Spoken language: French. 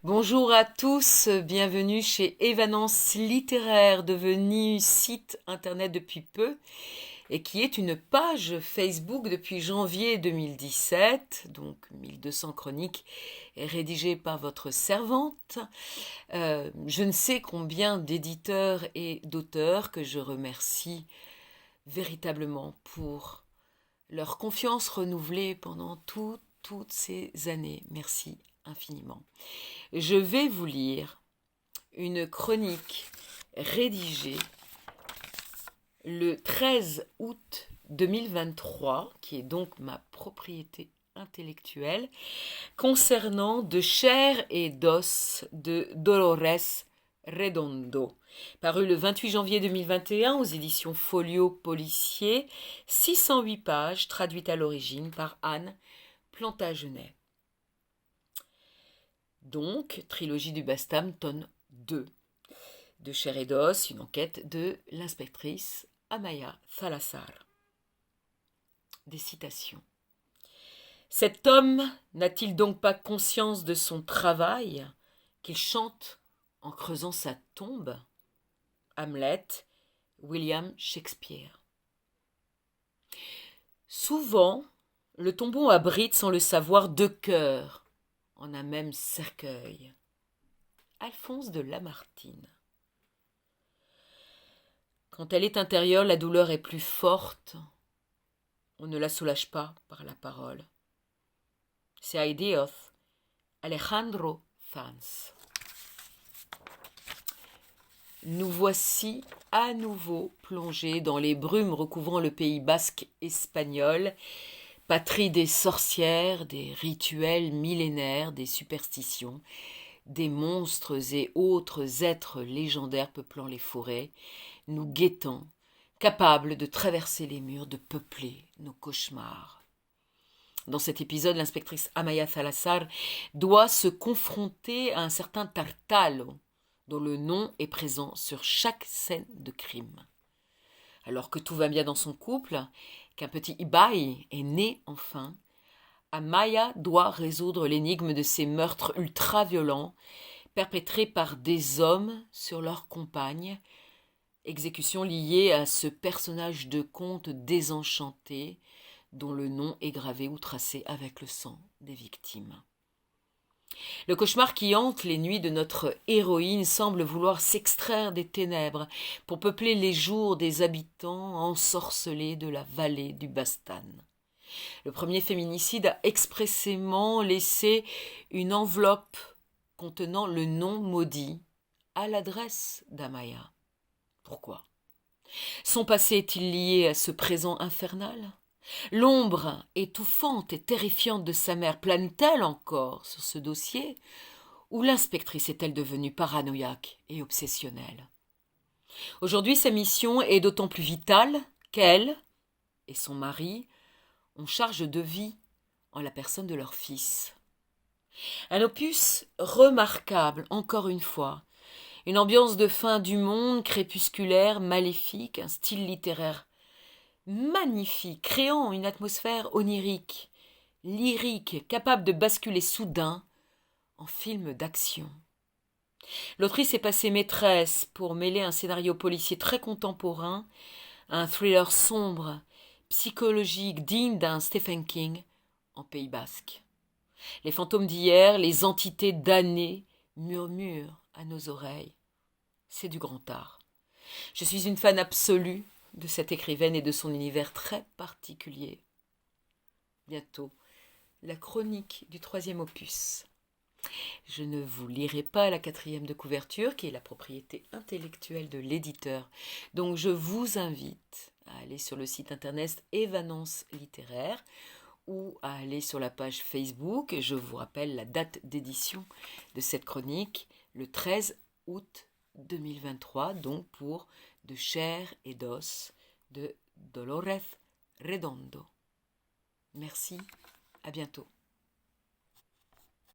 Bonjour à tous, bienvenue chez Évanance littéraire, devenu site internet depuis peu et qui est une page Facebook depuis janvier 2017, donc 1200 chroniques rédigées par votre servante. Je ne sais combien d'éditeurs et d'auteurs que je remercie véritablement pour leur confiance renouvelée pendant toutes ces années. Merci infiniment. Je vais vous lire une chronique rédigée le 13 août 2023, qui est donc ma propriété intellectuelle, concernant De chair et d'os de Dolores Redondo, paru le 28 janvier 2021 aux éditions Folio Policier, 608 pages, traduites à l'origine par Anne Plantagenet. Donc, Trilogie du Bastam, tome 2. De chair et d'os, une enquête de l'inspectrice Amaya Salazar. Des citations. Cet homme n'a-t-il donc pas conscience de son travail, qu'il chante en creusant sa tombe? Hamlet, William Shakespeare. Souvent, le tombeau abrite sans le savoir deux cœurs en un même cercueil. Alphonse de Lamartine. Quand elle est intérieure, la douleur est plus forte. On ne la soulage pas par la parole. C'est Dios, Alejandro Sanz. Nous voici à nouveau plongés dans les brumes recouvrant le Pays basque espagnol, patrie des sorcières, des rituels millénaires, des superstitions, des monstres et autres êtres légendaires peuplant les forêts, nous guettant, capables de traverser les murs, de peupler nos cauchemars. Dans cet épisode, l'inspectrice Amaya Salazar doit se confronter à un certain Tartalo, dont le nom est présent sur chaque scène de crime. Alors que tout va bien dans son couple, qu'un petit Ibai est né enfin, Amaya doit résoudre l'énigme de ces meurtres ultra-violents perpétrés par des hommes sur leurs compagnes, exécution liée à ce personnage de conte désenchanté dont le nom est gravé ou tracé avec le sang des victimes. Le cauchemar qui hante les nuits de notre héroïne semble vouloir s'extraire des ténèbres pour peupler les jours des habitants ensorcelés de la vallée du Bastan. Le premier féminicide a expressément laissé une enveloppe contenant le nom maudit à l'adresse d'Amaya. Pourquoi? Son passé est-il lié à ce présent infernal? L'ombre étouffante et terrifiante de sa mère plane-t-elle encore sur ce dossier? Ou l'inspectrice est-elle devenue paranoïaque et obsessionnelle? Aujourd'hui, sa mission est d'autant plus vitale qu'elle et son mari ont charge de vie en la personne de leur fils. Un opus remarquable, encore une fois. Une ambiance de fin du monde, crépusculaire, maléfique, un style littéraire magnifique, créant une atmosphère onirique, lyrique, capable de basculer soudain en film d'action. L'autrice est passée maîtresse pour mêler un scénario policier très contemporain à un thriller sombre, psychologique, digne d'un Stephen King en Pays basque. Les fantômes d'hier, les entités damnées murmurent à nos oreilles. C'est du grand art. Je suis une fan absolue de cette écrivaine et de son univers très particulier. Bientôt, la chronique du 3e opus. Je ne vous lirai pas la 4e de couverture, qui est la propriété intellectuelle de l'éditeur. Donc je vous invite à aller sur le site internet Évanance littéraire ou à aller sur la page Facebook. Je vous rappelle la date d'édition de cette chronique, le 13 août 2023, donc pour De chair et d'os de Dolores Redondo. Merci, à bientôt.